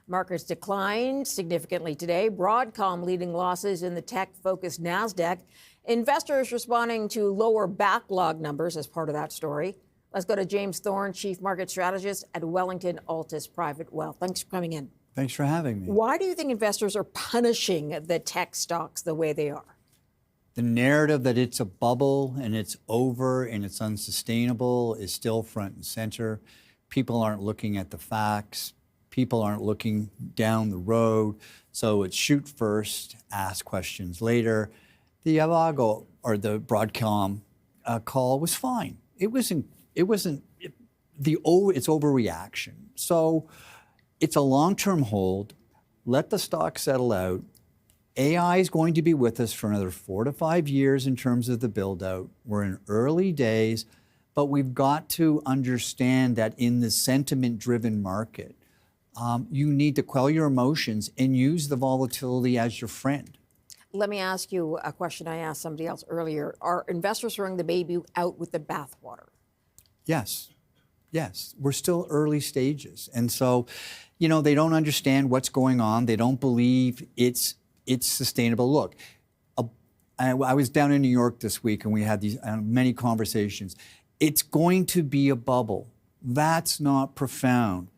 Markets declined significantly today. Broadcom leading losses in the tech-focused NASDAQ. Investors responding to lower backlog numbers as part of that story. Let's go to James Thorne, Chief Market Strategist at Wellington-Altus Private Wealth. Thanks for coming in. Thanks for having me. Why do you think investors are punishing the tech stocks the way they are? The narrative that it's a bubble and it's over and it's unsustainable is still front and center. People aren't looking at the facts. People aren't looking down the road. So it's shoot first, ask questions later. The Avago or the Broadcom call was fine. It's overreaction. So it's a long-term hold. Let the stock settle out. AI is going to be with us for another 4 to 5 years in terms of the build-out. We're in early days, but we've got to understand that in the sentiment-driven market, you need to quell your emotions and use the volatility as your friend. Let me ask you a question I asked somebody else earlier. Are investors throwing the baby out with the bathwater? Yes. Yes. We're still early stages. And so, they don't understand what's going on. They don't believe it's sustainable. Look, I was down in New York this week and we had these many conversations. It's going to be a bubble. That's not profound.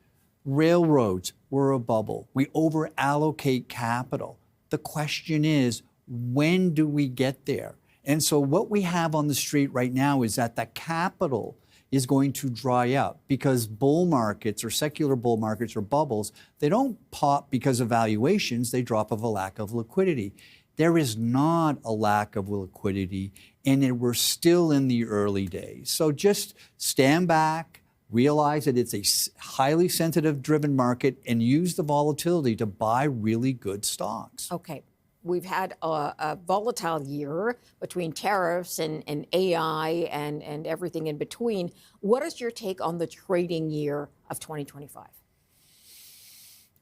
Railroads were a bubble. We over-allocate capital. The question is, when do we get there? And so what we have on the street right now is that the capital is going to dry up because bull markets or secular bull markets or bubbles, they don't pop because of valuations, they drop of a lack of liquidity. There is not a lack of liquidity, and we're still in the early days. So just stand back, realize that it's a highly sensitive driven market, and use the volatility to buy really good stocks. Okay. We've had a volatile year between tariffs and AI and everything in between. What is your take on the trading year of 2025?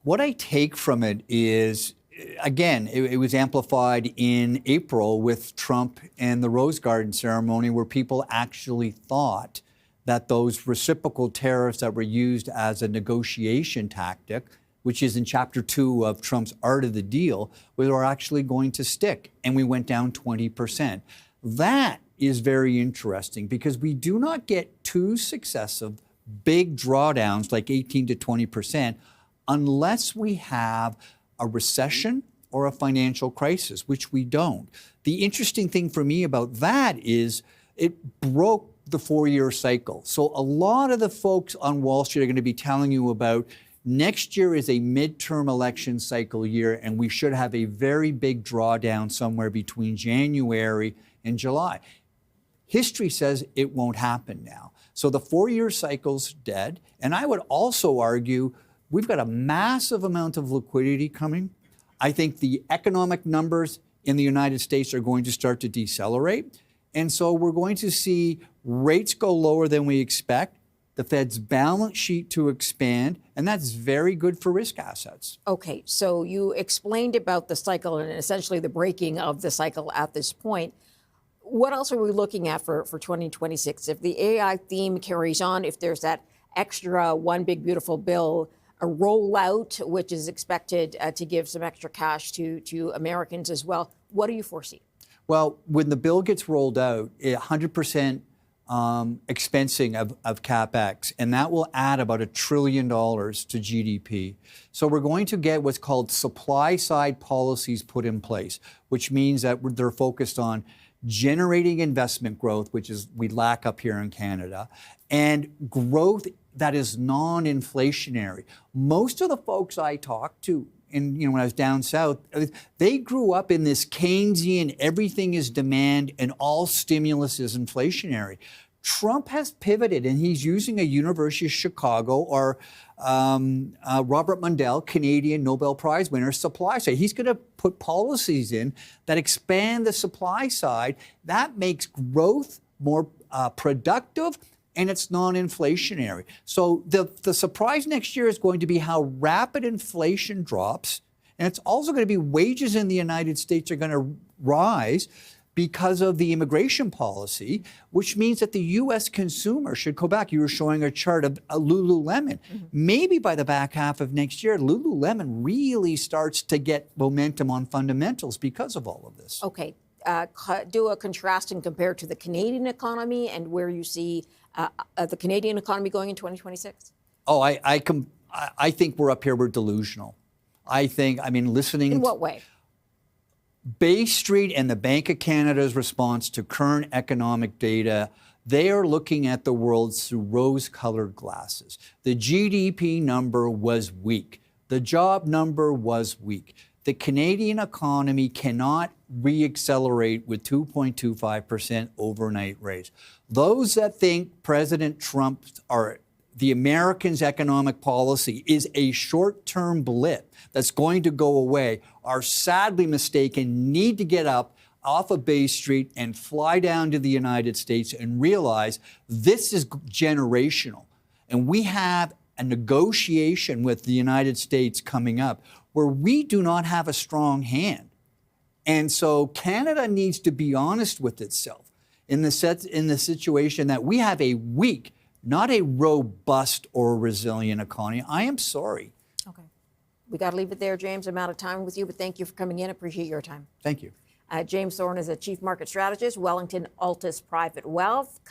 What I take from it is, again, it was amplified in April with Trump and the Rose Garden ceremony, where people actually thought that those reciprocal tariffs that were used as a negotiation tactic, which is in Chapter 2 of Trump's Art of the Deal, were actually going to stick. And we went down 20%. That is very interesting because we do not get two successive big drawdowns like 18 to 20% unless we have a recession or a financial crisis, which we don't. The interesting thing for me about that is it broke the 4-year cycle. So a lot of the folks on Wall Street are going to be telling you about next year is a midterm election cycle year, and we should have a very big drawdown somewhere between January and July. History says it won't happen now. So the 4-year cycle's dead. And I would also argue we've got a massive amount of liquidity coming. I think the economic numbers in the United States are going to start to decelerate. And so we're going to see rates go lower than we expect, the Fed's balance sheet to expand, and that's very good for risk assets. Okay, so you explained about the cycle and essentially the breaking of the cycle at this point. What else are we looking at for 2026? If the AI theme carries on, if there's that extra one big beautiful bill, a rollout, which is expected to give some extra cash to Americans as well, what do you foresee? Well, when the bill gets rolled out, 100% expensing of CapEx, and that will add about $1 trillion to GDP. So we're going to get what's called supply-side policies put in place, which means that they're focused on generating investment growth, which is we lack up here in Canada, and growth that is non-inflationary. Most of the folks I talk to, and when I was down south, they grew up in this Keynesian, everything is demand and all stimulus is inflationary. Trump has pivoted, and he's using a University of Chicago or Robert Mundell, Canadian Nobel Prize winner, supply side. He's going to put policies in that expand the supply side. That makes growth more productive, and it's non-inflationary. So the surprise next year is going to be how rapid inflation drops, and it's also going to be wages in the United States are going to rise. because of the immigration policy, which means that the U.S. consumer should go back. You were showing a chart of Lululemon. Maybe by the back half of next year, Lululemon really starts to get momentum on fundamentals because of all of this. Okay. Do a contrast and compare to the Canadian economy and where you see the Canadian economy going in 2026? Oh, I think we're up here, we're delusional. Listening. In what way? Bay Street and the Bank of Canada's response to current economic data, they are looking at the world through rose-colored glasses. The GDP number was weak. The job number was weak. The Canadian economy cannot re-accelerate with 2.25% overnight rates. Those that think President Trump or the Americans' economic policy is a short-term blip that's going to go away are sadly mistaken, need to get up off of Bay Street and fly down to the United States and realize this is generational. And we have a negotiation with the United States coming up where we do not have a strong hand. And so Canada needs to be honest with itself in the situation that we have a weak, not a robust or resilient economy. I am sorry. Okay. We got to leave it there, James. I'm out of time with you, but thank you for coming in. Appreciate your time. Thank you. James Thorne is a chief market strategist, Wellington-Altus Private Wealth.